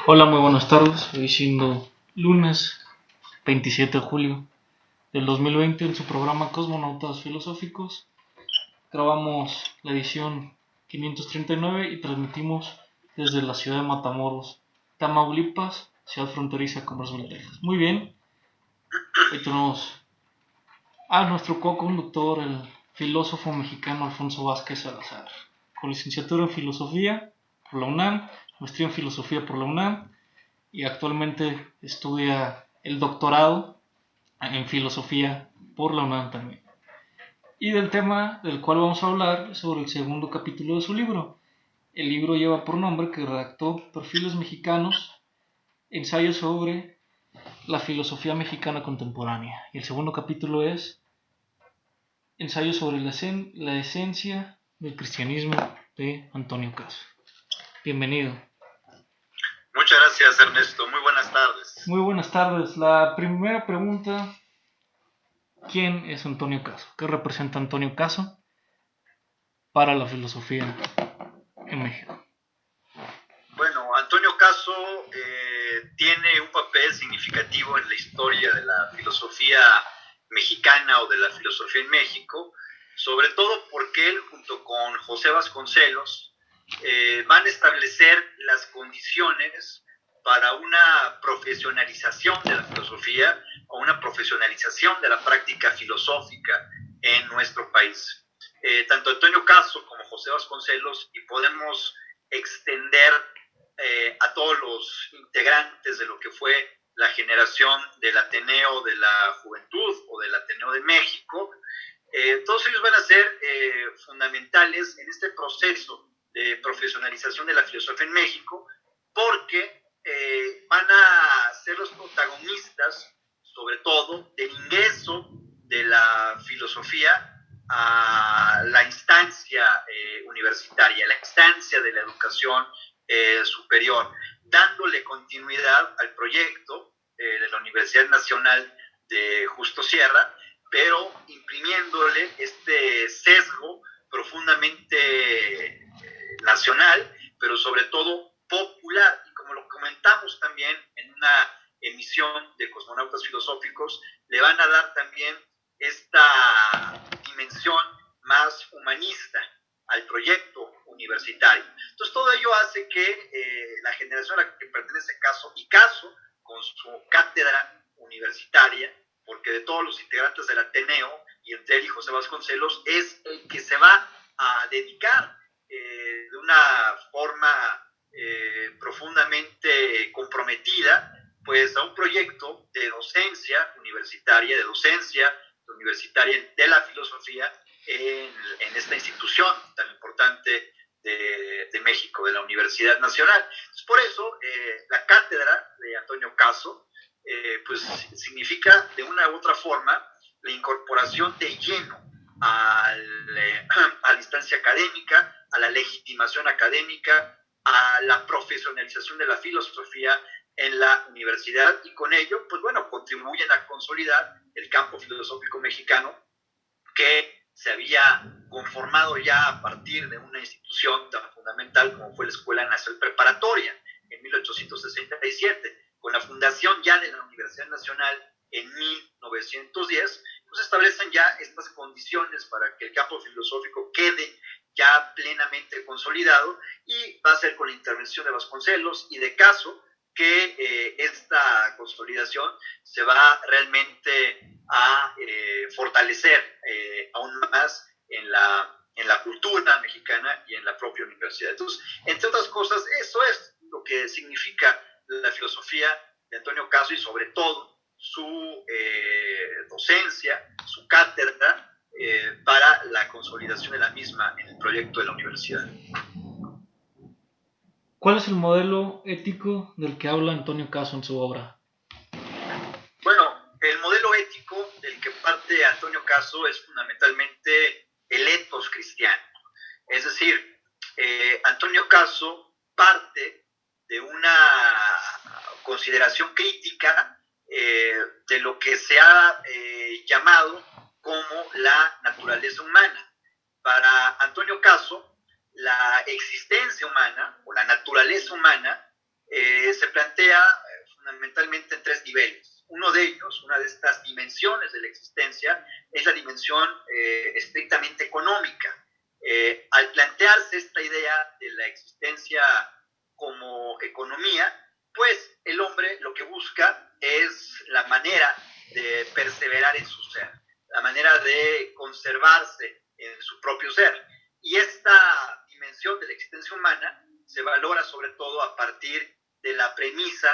Hola, muy buenas tardes. Hoy siendo lunes 27 de julio del 2020 en su programa Cosmonautas Filosóficos. Grabamos la edición 539 y transmitimos desde la ciudad de Matamoros, Tamaulipas, ciudad fronteriza con Brownsville, Texas. Muy bien, hoy tenemos a nuestro co-conductor, el filósofo mexicano Alfonso Vázquez Salazar, con licenciatura en Filosofía por la UNAM, maestría en Filosofía por la UNAM, y actualmente estudia el doctorado en filosofía por la UNAM también. Y del tema del cual vamos a hablar sobre el segundo capítulo de su libro. El libro lleva por nombre que redactó Perfiles Mexicanos, ensayo sobre la filosofía mexicana contemporánea. Y el segundo capítulo es ensayo sobre la esencia del cristianismo de Antonio Caso. Bienvenido. Muchas gracias, Ernesto. Muy buenas tardes. Muy buenas tardes. La primera pregunta: ¿quién es Antonio Caso? ¿Qué representa Antonio Caso para la filosofía en México? Bueno, Antonio Caso tiene un papel significativo en la historia de la filosofía mexicana o de la filosofía en México, sobre todo porque él, junto con José Vasconcelos, van a establecer las condiciones para una profesionalización de la filosofía o una profesionalización de la práctica filosófica en nuestro país. Tanto Antonio Caso como José Vasconcelos, y podemos extender a todos los integrantes de lo que fue la generación del Ateneo de la Juventud o del Ateneo de México, todos ellos van a ser fundamentales en este proceso de profesionalización de la filosofía en México, porque van a ser los protagonistas, sobre todo, del ingreso de la filosofía a la instancia universitaria, la instancia de la educación superior, dándole continuidad al proyecto de la Universidad Nacional de Justo Sierra, pero imprimiéndole este sesgo profundamente nacional, pero sobre todo popular. Y como lo comentamos también en una emisión de Cosmonautas Filosóficos, le van a dar también esta dimensión más humanista al proyecto universitario. Entonces todo ello hace que la generación a la que pertenece Caso, y Caso con su cátedra universitaria, porque de todos los integrantes del Ateneo, y entre él y José Vasconcelos, es el que se va a dedicar de una forma profundamente comprometida, pues a un proyecto de docencia universitaria, de la filosofía en esta institución tan importante de México, de la Universidad Nacional. Entonces, por eso, la cátedra de Antonio Caso, pues significa de una u otra forma la incorporación de lleno a la instancia académica, a la legitimación académica, a la profesionalización de la filosofía en la universidad, y con ello, pues bueno, contribuyen a consolidar el campo filosófico mexicano que se había conformado ya a partir de una institución tan fundamental como fue la Escuela Nacional Preparatoria en 1867, con la fundación ya de la Universidad Nacional en 1910, pues establecen ya estas condiciones para que el campo filosófico quede ya plenamente consolidado, y va a ser con la intervención de Vasconcelos y de Caso que esta consolidación se va realmente a fortalecer aún más en la cultura mexicana y en la propia universidad. Entonces, entre otras cosas, eso es lo que significa la filosofía de Antonio Caso, y sobre todo su docencia, su cátedra, para la consolidación de la misma en el proyecto de la universidad. ¿Cuál es el modelo ético del que habla Antonio Caso en su obra? Bueno, el modelo ético del que parte Antonio Caso es fundamentalmente el ethos cristiano. Es decir, Antonio Caso parte de una consideración crítica de lo que se ha llamado como la naturaleza humana. Para Antonio Caso, la existencia humana o la naturaleza humana se plantea fundamentalmente en tres niveles. Uno de ellos, una de estas dimensiones de la existencia, es la dimensión estrictamente económica. Al plantearse esta idea de la existencia como economía, pues el hombre lo que busca es la manera de perseverar en su ser, la manera de conservarse en su propio ser. Y esta dimensión de la existencia humana se valora sobre todo a partir de la premisa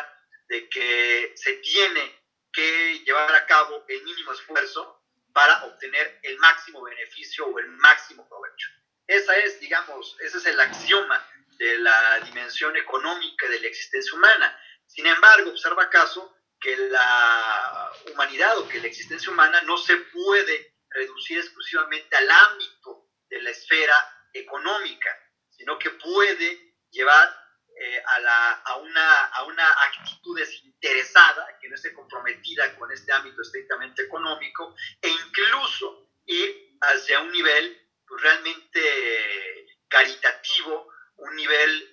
de que se tiene que llevar a cabo el mínimo esfuerzo para obtener el máximo beneficio o el máximo provecho. Ese es el axioma de la dimensión económica de la existencia humana. Sin embargo, observa acaso que la humanidad o que la existencia humana no se puede reducir exclusivamente al ámbito de la esfera económica, sino que puede llevar a una actitud desinteresada, que no esté comprometida con este ámbito estrictamente económico, e incluso ir hacia un nivel pues, realmente caritativo, un nivel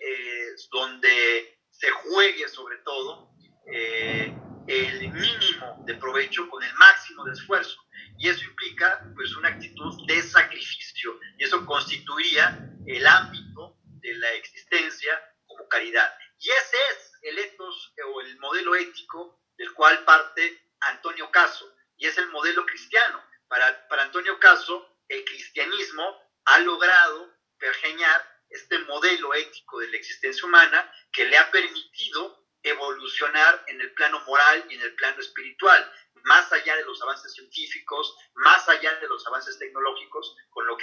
donde se juegue sobre todo el mínimo de provecho con el máximo de esfuerzo. Y eso implica pues una actitud de sacrificio, y eso constituiría el ámbito de la existencia como caridad. Y ese es el ethos o el modelo ético del cual parte Antonio Caso, y es el modelo cristiano. Para Antonio Caso, el cristianismo ha logrado pergeñar este modelo ético de la existencia humana que le ha permitido evolucionar en el plano moral y en el plano espiritual, más allá de los avances científicos, más allá de los avances tecnológicos, con los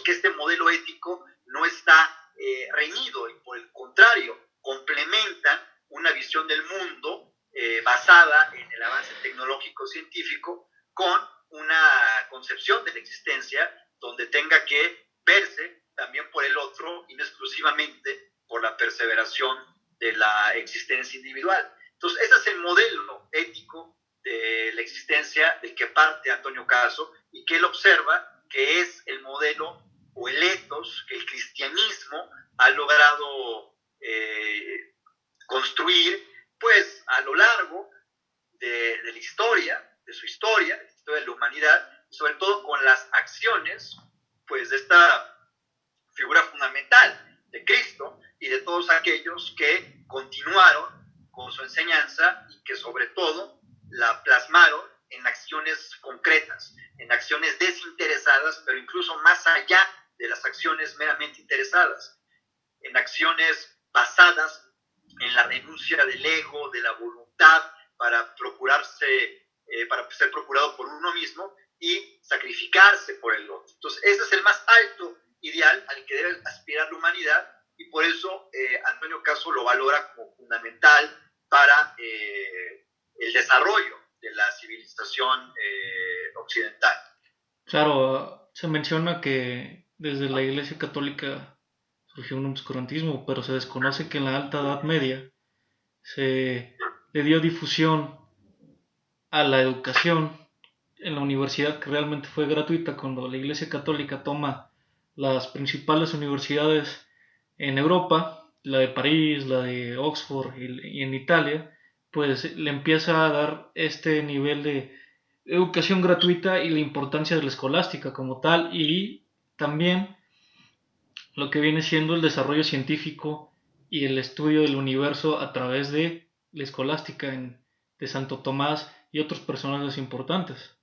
que este modelo ético no está reñido, y por el contrario, complementan una visión del mundo basada en el avance tecnológico científico con una concepción de la existencia donde tenga que verse también por el otro y no exclusivamente por la perseveración de la existencia individual. Entonces, ese es el modelo ético de la existencia del que parte Antonio Caso, y que él observa que es el modelo o el ethos que el cristianismo ha logrado construir pues a lo largo de la historia, de su historia, de la historia de la humanidad, y sobre todo con las acciones pues de esta figura fundamental de Cristo y de todos aquellos que continuaron con su enseñanza y que sobre todo la plasmaron en acciones concretas, en acciones desinteresadas, pero incluso más allá de las acciones meramente interesadas, en acciones basadas en la renuncia del ego, de la voluntad para para ser procurado por uno mismo y sacrificarse por el otro. Entonces, ese es el más alto ideal al que debe aspirar la humanidad, y por eso Antonio Caso lo valora como fundamental para el desarrollo de la civilización occidental. Claro, se menciona que desde la Iglesia Católica surgió un obscurantismo, pero se desconoce que en la Alta Edad Media se le dio difusión a la educación en la universidad, que realmente fue gratuita. Cuando la Iglesia Católica toma las principales universidades en Europa, la de París, la de Oxford y en Italia, pues le empieza a dar este nivel de educación gratuita y la importancia de la escolástica como tal, y también lo que viene siendo el desarrollo científico y el estudio del universo a través de la escolástica de Santo Tomás y otros personajes importantes.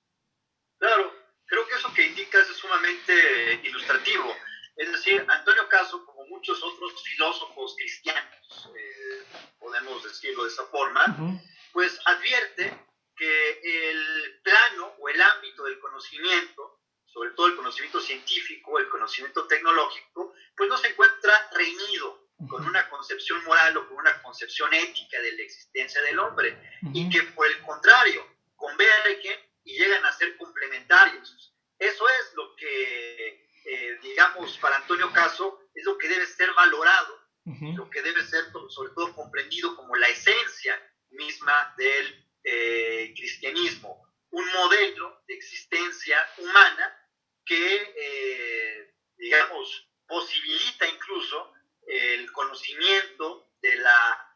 Claro, creo que eso que indicas es sumamente ilustrativo. Es decir, Antonio Caso, como muchos otros filósofos cristianos, podemos decirlo de esa forma, pues advierte que el plano o el ámbito del conocimiento, sobre todo el conocimiento científico, el conocimiento tecnológico, pues no se encuentra reñido con una concepción moral o con una concepción ética de la existencia del hombre, y que por el contrario convergen y llegan a ser complementarios. Eso es lo que, digamos, para Antonio Caso, es lo que debe ser valorado, lo que debe ser sobre todo comprendido como la esencia misma del cristianismo, un modelo de existencia humana que, digamos, posibilita incluso el conocimiento de la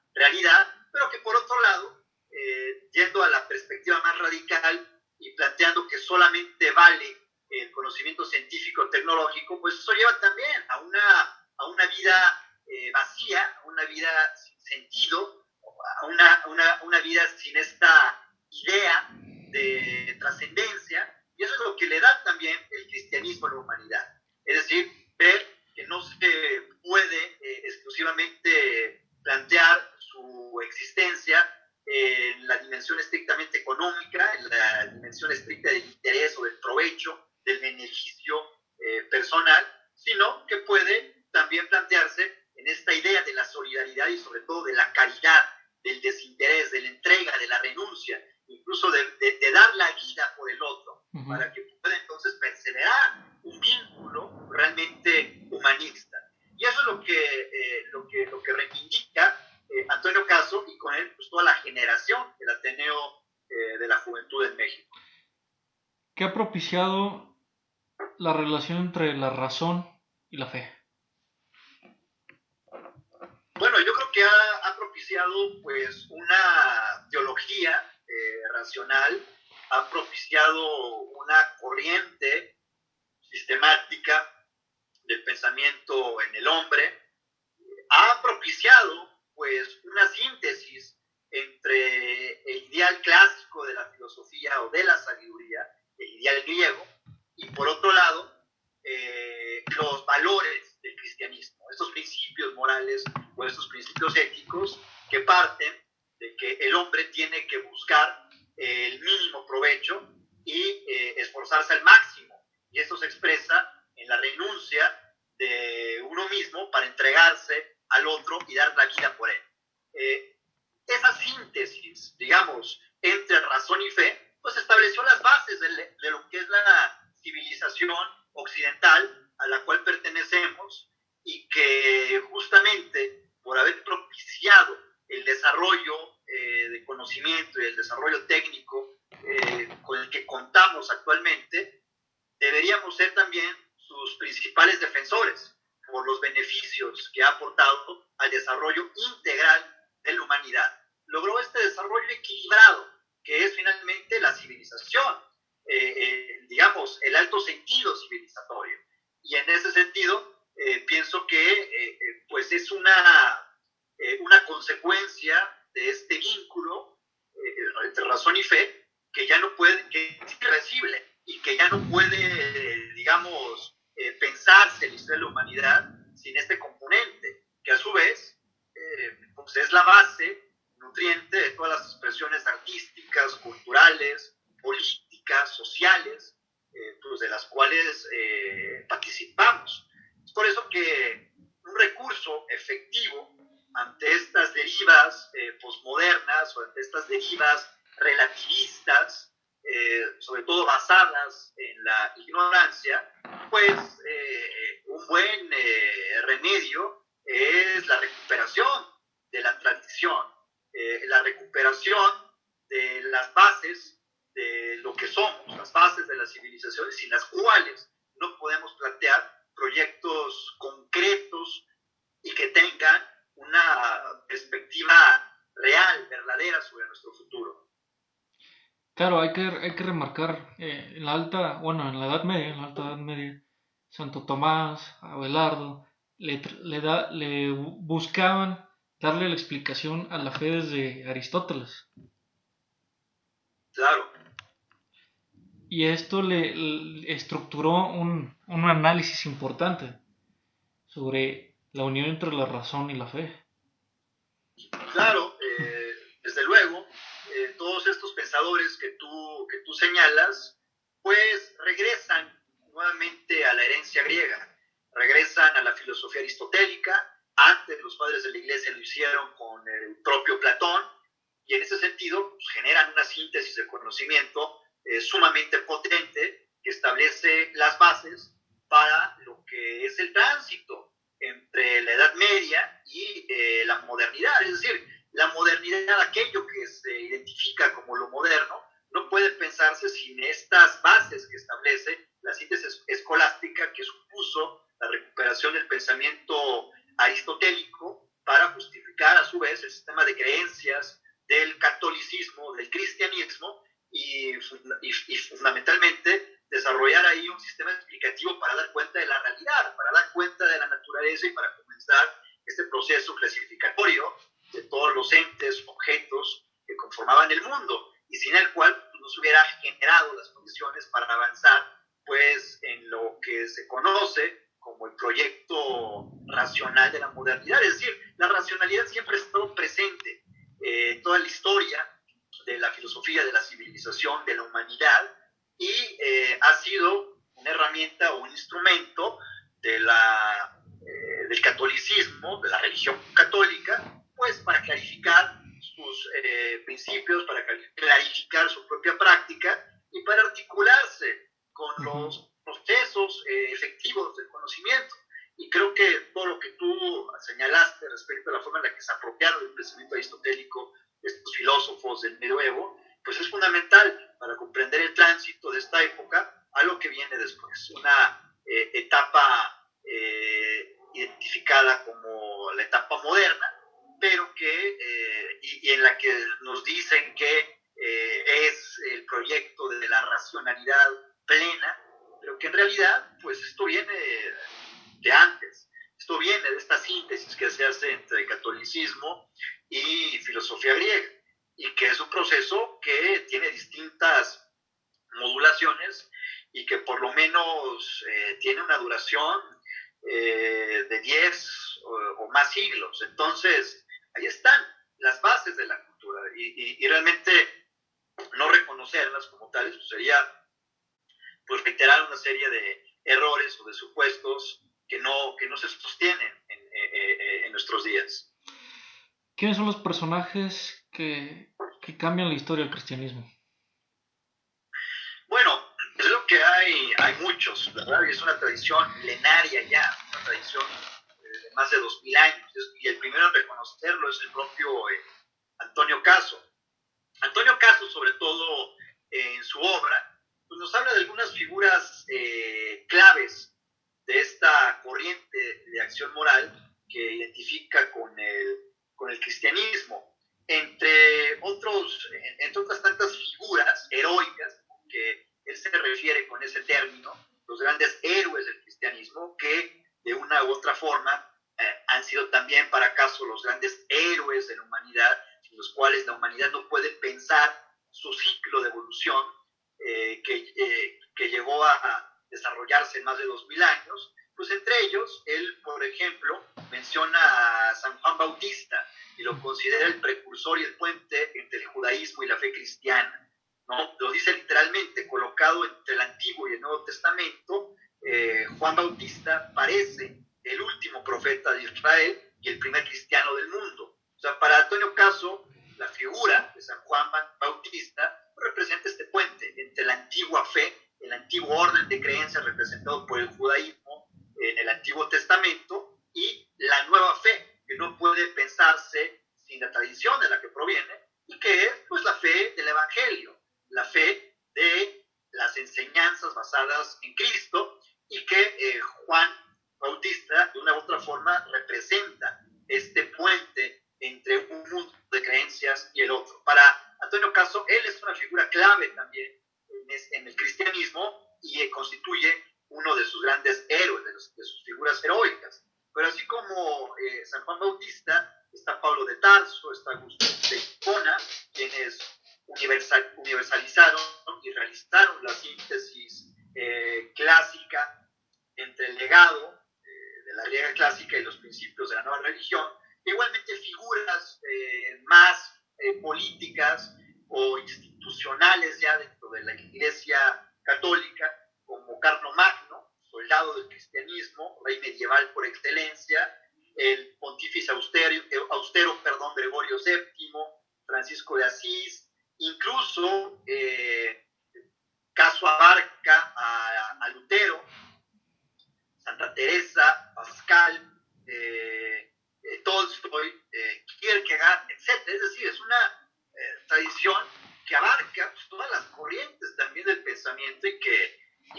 efectivamente plantear su existencia en la dimensión estrictamente económica, en la dimensión estricta del interés o del provecho, del beneficio personal, sino que puede también plantearse en esta idea de la solidaridad y sobre todo de la caridad, del desinterés, de la entrega, de la renuncia, incluso de dar la vida por el otro, para que pueda entonces perseverar un vínculo realmente humanista. Y eso es lo que reivindica Antonio Caso, y con él pues, toda la generación del Ateneo de la Juventud en México. ¿Qué ha propiciado la relación entre la razón y la fe? Bueno, yo creo que ha propiciado pues una teología racional, ha propiciado una corriente sistemática del pensamiento en el hombre, ha propiciado pues una síntesis entre el ideal clásico de la filosofía o de la sabiduría, el ideal griego, y por otro lado los valores del cristianismo, estos principios morales o estos principios éticos que parten de que el hombre tiene que buscar el mínimo provecho y esforzarse al máximo, y esto se expresa en la renuncia de uno mismo para entregarse al otro y dar la vida por él. Esa síntesis, digamos, entre razón y fe, pues estableció las bases de lo que es la civilización occidental a la cual pertenecemos, y que justamente por haber propiciado el desarrollo de conocimiento y el desarrollo técnico con el que contamos actualmente, deberíamos ser también sus principales defensores por los beneficios que ha aportado al desarrollo integral de la humanidad. Logró este desarrollo equilibrado, que es finalmente la civilización, digamos, el alto sentido civilizatorio. Y en ese sentido, pienso que pues es una consecuencia de este vínculo entre razón y fe que ya no puede, que es irreversible y que ya no puede, digamos, pensarse en la historia de la humanidad sin este componente, que a su vez pues es la base nutriente de todas las expresiones artísticas, culturales, políticas, sociales, pues de las cuales participamos. Es por eso que un recurso efectivo ante estas derivas posmodernas o ante estas derivas relativistas, sobre todo basadas en la ignorancia, pues un buen remedio es la recuperación de la tradición, la recuperación de las bases de lo que somos, las bases de las civilizaciones, sin las cuales no podemos plantear proyectos concretos y que tengan una perspectiva real, verdadera sobre nuestro futuro. Claro, hay que remarcar en la Edad Media, Santo Tomás, Abelardo, le buscaban darle la explicación a la fe desde Aristóteles. Claro. Y esto le estructuró un análisis importante sobre la unión entre la razón y la fe. Claro, desde luego, todos estos pensadores que tú señalas, pues regresan nuevamente a la herencia griega, regresan a la filosofía aristotélica. Antes los padres de la iglesia lo hicieron con el propio Platón, y en ese sentido pues, generan una síntesis de conocimiento sumamente potente que establece las bases para lo que es el tránsito entre la Edad Media y la modernidad. Es decir, la modernidad, aquello que se identifica como lo moderno, no puede pensarse sin estas bases que establece la síntesis escolástica, que supuso la recuperación del pensamiento aristotélico para justificar a su vez el sistema de creencias del catolicismo, del cristianismo, y fundamentalmente desarrollar ahí un sistema explicativo para dar cuenta de la realidad, para dar cuenta de la naturaleza y para comenzar este proceso clasificatorio de todos los entes, objetos que conformaban el mundo, y sin el cual pues, no se hubiera generado las condiciones para avanzar pues en lo que se conoce como el proyecto racional de la modernidad. Es decir, la racionalidad siempre ha estado presente en toda la historia de la filosofía, de la civilización, de la humanidad, y ha sido una herramienta o un instrumento del catolicismo, de la religión católica, pues para clarificar sus principios, para clarificar su propia práctica y para articularse con los procesos efectivos del conocimiento. Y creo que todo lo que tú señalaste respecto a la forma en la que se apropiaron del pensamiento aristotélico estos filósofos del medioevo, pues es fundamental para comprender el tránsito de esta época a lo que viene después. Una etapa identificada como la etapa moderna, pero que, y en la que nos dicen que es el proyecto de la racionalidad plena, pero que en realidad, pues esto viene de antes. Esto viene de esta síntesis que se hace entre catolicismo y filosofía griega, y que es un proceso que tiene distintas modulaciones y que por lo menos tiene una duración de 10 o más siglos. Entonces, ahí están las bases de la cultura, y realmente no reconocerlas como tales pues sería pues reiterar una serie de errores o de supuestos que no se sostienen en nuestros días. ¿Quiénes son los personajes que cambian la historia del cristianismo? Bueno, creo que hay muchos, ¿verdad? Y es una tradición milenaria ya, una tradición de más de 2000 años, y el primero en reconocerlo es el propio Antonio Caso. Antonio Caso, sobre todo en su obra, pues nos habla de algunas figuras claves de esta corriente de acción moral que identifica con el cristianismo. Entre otras tantas figuras heroicas que él se refiere con ese término, los grandes héroes del cristianismo, que de una u otra forma han sido también para Caso los grandes héroes de la humanidad, sin los cuales la humanidad no puede pensar su ciclo de evolución que llegó a desarrollarse en más de 2000 años. Pues entre ellos, él, por ejemplo, menciona a San Juan Bautista y lo considera el precursor y el puente entre el judaísmo y la fe cristiana, ¿no? Lo dice literalmente, colocado entre el Antiguo y el Nuevo Testamento. Juan Bautista parece el último profeta de Israel y el primer cristiano del mundo. O sea, para Antonio Caso, la figura de San Juan Bautista representa este puente entre la antigua fe, el antiguo orden de creencias representado por el judaísmo en el Antiguo Testamento, y la nueva fe, que no puede pensarse sin la tradición de la que proviene, y que es pues la fe del Evangelio, la fe de las enseñanzas basadas en Cristo, y que Juan Bautista de una u otra forma representa este puente entre un mundo de creencias y el otro. Para Antonio Caso, él es una figura clave también en el cristianismo y constituye uno de sus grandes héroes, de sus figuras heroicas. Pero así como San Juan Bautista, está Pablo de Tarso, está Agustín de Hipona, quienes universalizaron y realizaron la síntesis clásica entre el legado de la griega clásica y los principios de la nueva religión. Igualmente figuras más políticas o institucionales ya dentro de la Iglesia Católica, como Carlomagno, soldado del cristianismo, rey medieval por excelencia, el pontífice austero, Gregorio VII, Francisco de Asís, incluso Caso abarca a Lutero, Santa Teresa, Pascal, Tolstoy, Kierkegaard, etc. Es decir, es una tradición que abarca pues, todas las corrientes también del pensamiento y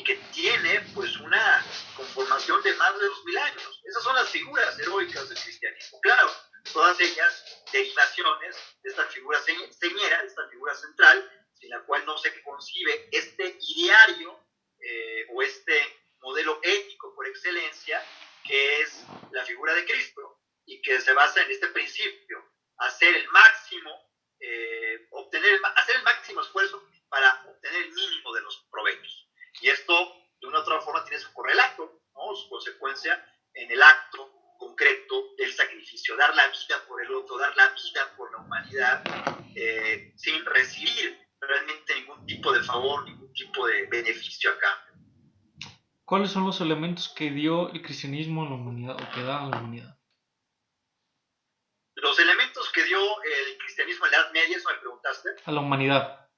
que tiene pues una conformación de más de 2000 años. Esas son las figuras heroicas del cristianismo. Claro, todas ellas derivaciones de esta figura señera, de esta figura central, sin la cual no se concibe este ideario o este modelo ético por excelencia, que es la figura de Cristo, y que se basa en este principio: hacer el máximo, hacer el máximo esfuerzo para obtener el mínimo de los provechos. Y esto, de una u otra forma, tiene su correlato, ¿no? Su consecuencia concreto del sacrificio, dar la vida por el otro, dar la vida por la humanidad, sin recibir realmente ningún tipo de favor, ningún tipo de beneficio a cambio. ¿Cuáles son los elementos que dio el cristianismo a la humanidad o que da a la humanidad? Los elementos que dio el cristianismo en la Edad Media, eso me preguntaste. A la humanidad.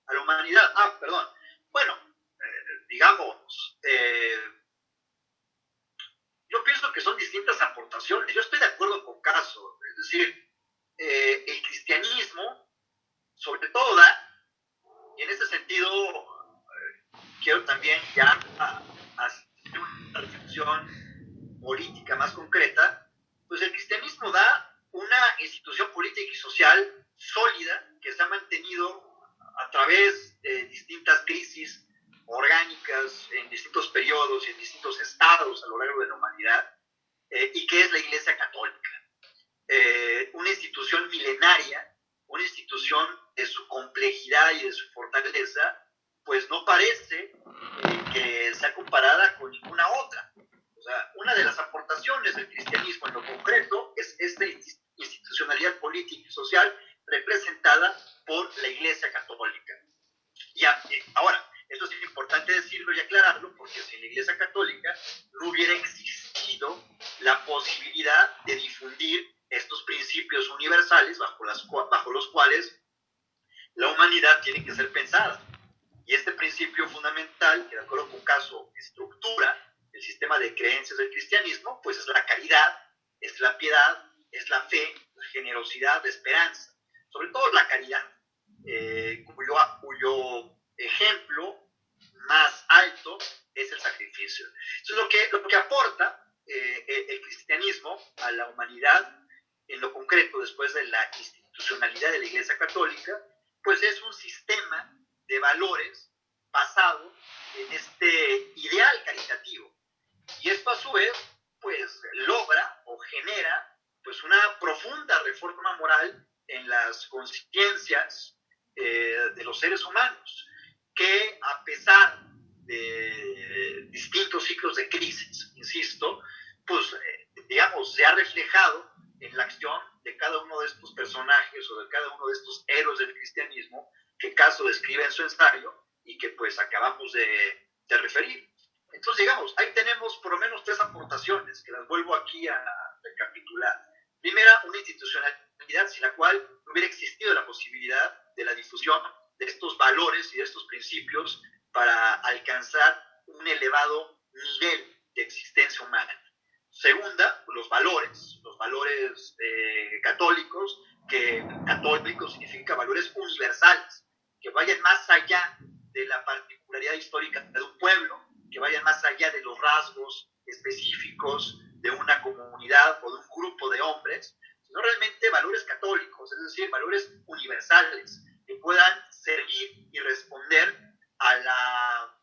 A la humanidad, perdón. Bueno, digamos, yo pienso que son distintas aportaciones. Yo estoy de acuerdo con Caso. Es decir, el cristianismo, sobre todo, da, y en ese sentido, quiero también ya hacer una reflexión política más concreta, pues el cristianismo da una institución política y social sólida que se ha mantenido a través de distintas crisis orgánicas en distintos periodos y en distintos estados a lo largo de la humanidad, y que es la Iglesia Católica. Una institución milenaria, una institución de su complejidad y de su fortaleza, pues no parece que sea comparada con ninguna otra. O sea, una de las aportaciones del cristianismo en lo concreto es esta institucionalidad política y social representada por la Iglesia Católica. Y ahora, esto es importante decirlo y aclararlo, porque sin la Iglesia Católica no hubiera existido la posibilidad de difundir estos principios universales bajo los cuales la humanidad tiene que ser pensada. Y este principio fundamental, que de acuerdo con Caso estructura el sistema de creencias del cristianismo, pues es la caridad, es la piedad, es la fe, la generosidad, la esperanza, sobre todo la caridad, cuyo ejemplo más alto es el sacrificio. Entonces, lo que aporta el cristianismo a la humanidad, en lo concreto, después de la institucionalidad de la Iglesia Católica, pues es un sistema de valores basado en este ideal caritativo. Y esto a su vez, pues logra o genera pues una profunda reforma moral en las conciencias de los seres humanos, que a pesar de distintos ciclos de crisis, insisto, pues digamos, se ha reflejado en la acción de cada uno de estos personajes o de cada uno de estos héroes del cristianismo que Caso describe en su ensayo y que pues acabamos de referir. Entonces, digamos, ahí tenemos por lo menos 3 aportaciones que las vuelvo aquí a recapitular. Primera, una institucionalidad sin la cual no hubiera existido la posibilidad de la difusión de estos valores y de estos principios para alcanzar un elevado nivel de existencia humana. Segunda, los valores católicos, que católico significa valores universales, que vayan más allá de la particularidad histórica de un pueblo, que vayan más allá de los rasgos específicos de una comunidad o de un grupo de hombres, sino realmente valores católicos, es decir, valores universales, que puedan servir y responder a la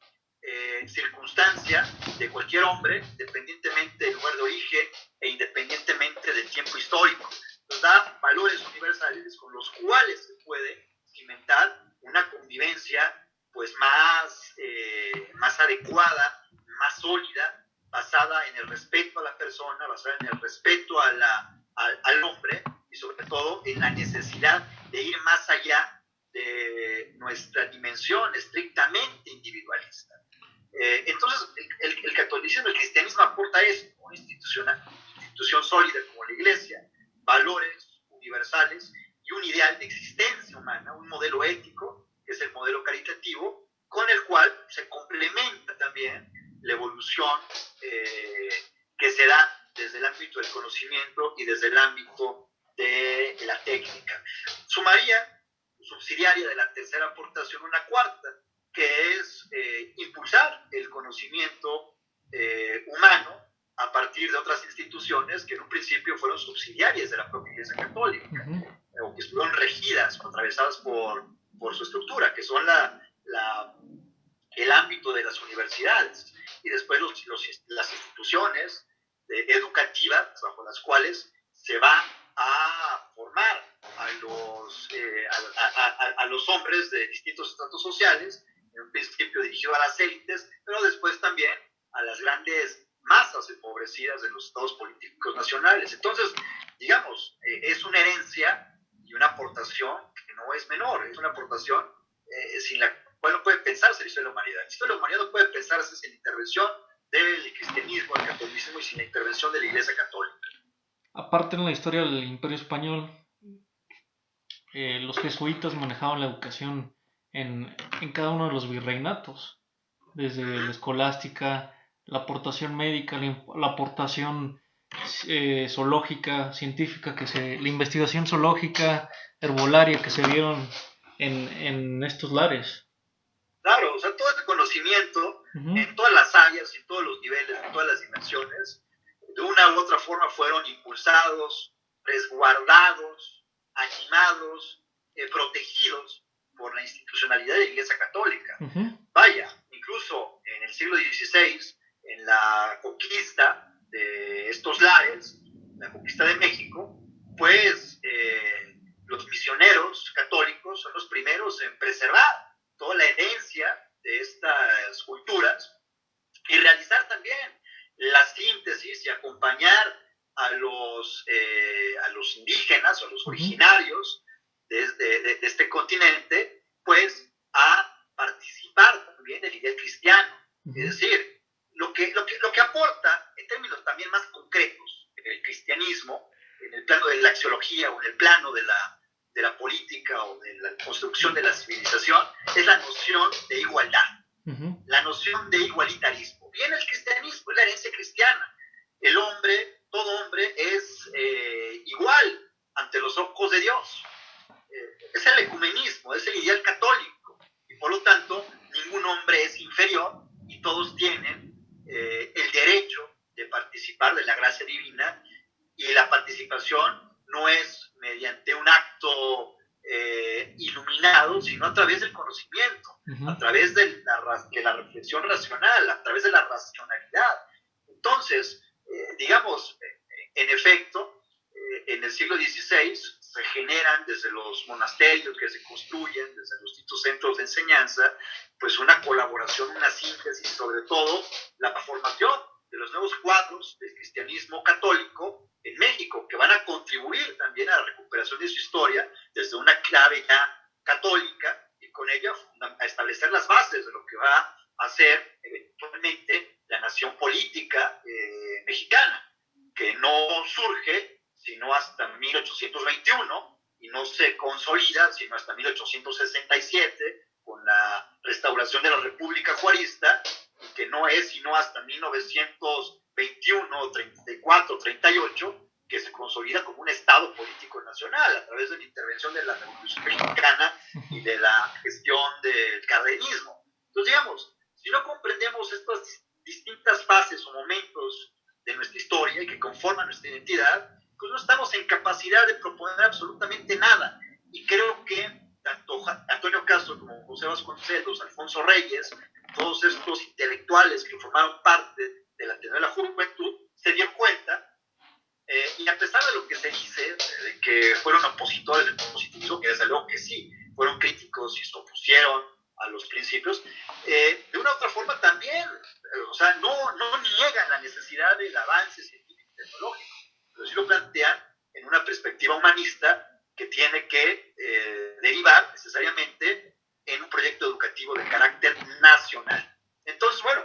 circunstancia de cualquier hombre, independientemente del lugar de origen e independientemente del tiempo histórico. Nos da valores universales con los cuales se puede cimentar una convivencia pues más adecuada, más sólida, basada en el respeto a la persona, basada en el respeto al hombre y sobre todo en la necesidad de ir más allá de nuestra dimensión estrictamente individualista. Entonces, el catolicismo, el cristianismo aporta eso, una institución sólida como la Iglesia, valores universales y un ideal de existencia humana, un modelo ético, que es el modelo caritativo, con el cual se complementa también la evolución que se da desde el ámbito del conocimiento y desde el ámbito de la técnica. Sumaría, subsidiaria de la tercera aportación, una cuarta, que es impulsar el conocimiento humano a partir de otras instituciones que en un principio fueron subsidiarias de la propia Iglesia Católica, o que estuvieron regidas o atravesadas por su estructura, que son el ámbito de las universidades, y después las instituciones educativas bajo las cuales se va a formar a los hombres de distintos estratos sociales, en un principio dirigido a las élites, pero después también a las grandes masas empobrecidas de los estados políticos nacionales. Entonces, digamos, es una herencia y una aportación que no es menor, es una aportación sin la cual no puede pensarse la historia de la humanidad. La historia de la humanidad no puede pensarse sin la intervención del cristianismo, del catolicismo y sin la intervención de la Iglesia Católica. Aparte, en la historia del Imperio Español, los jesuitas manejaban la educación en cada uno de los virreinatos, desde la escolástica, la aportación médica, la aportación zoológica, científica, la investigación zoológica, herbolaria que se dieron en estos lares. Claro, o sea, todo este conocimiento en todas las áreas, en todos los niveles, en todas las dimensiones, de una u otra forma fueron impulsados, resguardados, animados, protegidos por la institucionalidad de la Iglesia Católica. Vaya, incluso en el siglo XVI, en la conquista de estos lares, la conquista de México, pues los misioneros católicos son los primeros en preservar toda la herencia de estas culturas y realizar también la síntesis y acompañar a los indígenas o a los originarios de este continente, pues a participar también del ideal cristiano. Es decir, lo que aporta en términos también más concretos el cristianismo, en el plano de la axiología o en el plano de la política o de la construcción de la civilización, es la noción de igualdad, la noción de igualitarismo. Bien, el cristianismo es la herencia cristiana. El hombre, todo hombre es igual ante los ojos de Dios. Es el ecumenismo, es el ideal católico. Y por lo tanto, ningún hombre es inferior y todos tienen el derecho de participar de la gracia divina, y la participación no es mediante un acto iluminado, sino a través del conocimiento, a través de la reflexión racional, a través de la racionalidad. Entonces, digamos, en efecto, en el siglo XVI se generan desde los monasterios que se construyen, desde los distintos centros de enseñanza, pues una colaboración, una síntesis, sobre todo la formación de los nuevos cuadros del cristianismo católico en México, que van a contribuir también a la recuperación de su historia desde una clave ya católica, y con ella a establecer las bases de lo que va a ser eventualmente la nación política mexicana, que no surge sino hasta 1821 y no se consolida sino hasta 1867 con la restauración de la República Juarista, y que no es sino hasta 1921, 34, 38, que se consolida como un Estado político nacional a través de la intervención de la Revolución Mexicana y de la gestión del cardenismo. Entonces, digamos, si no comprendemos estas distintas fases o momentos de nuestra historia y que conforman nuestra identidad, pues no estamos en capacidad de proponer absolutamente nada. Y creo que tanto Antonio Castro como José Vasconcelos, Alfonso Reyes, todos estos intelectuales que formaron parte del Ateneo de la Juventud, se dieron cuenta, y a pesar de lo que se dice, de que fueron opositores del positivismo, que desde luego que sí, fueron críticos y se opusieron a los principios, de una u otra forma también, o sea, no niegan la necesidad del avance científico y tecnológico, pero sí lo plantean en una perspectiva humanista que tiene que derivar necesariamente en un proyecto educativo de carácter nacional. Entonces, bueno,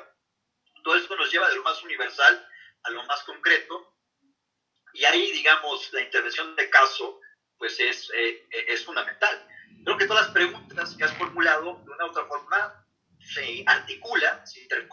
todo esto nos lleva de lo más universal a lo más concreto, y ahí, digamos, la intervención de Caso pues es fundamental. Creo que todas las preguntas que has formulado de una u otra forma se articulan, se interconectan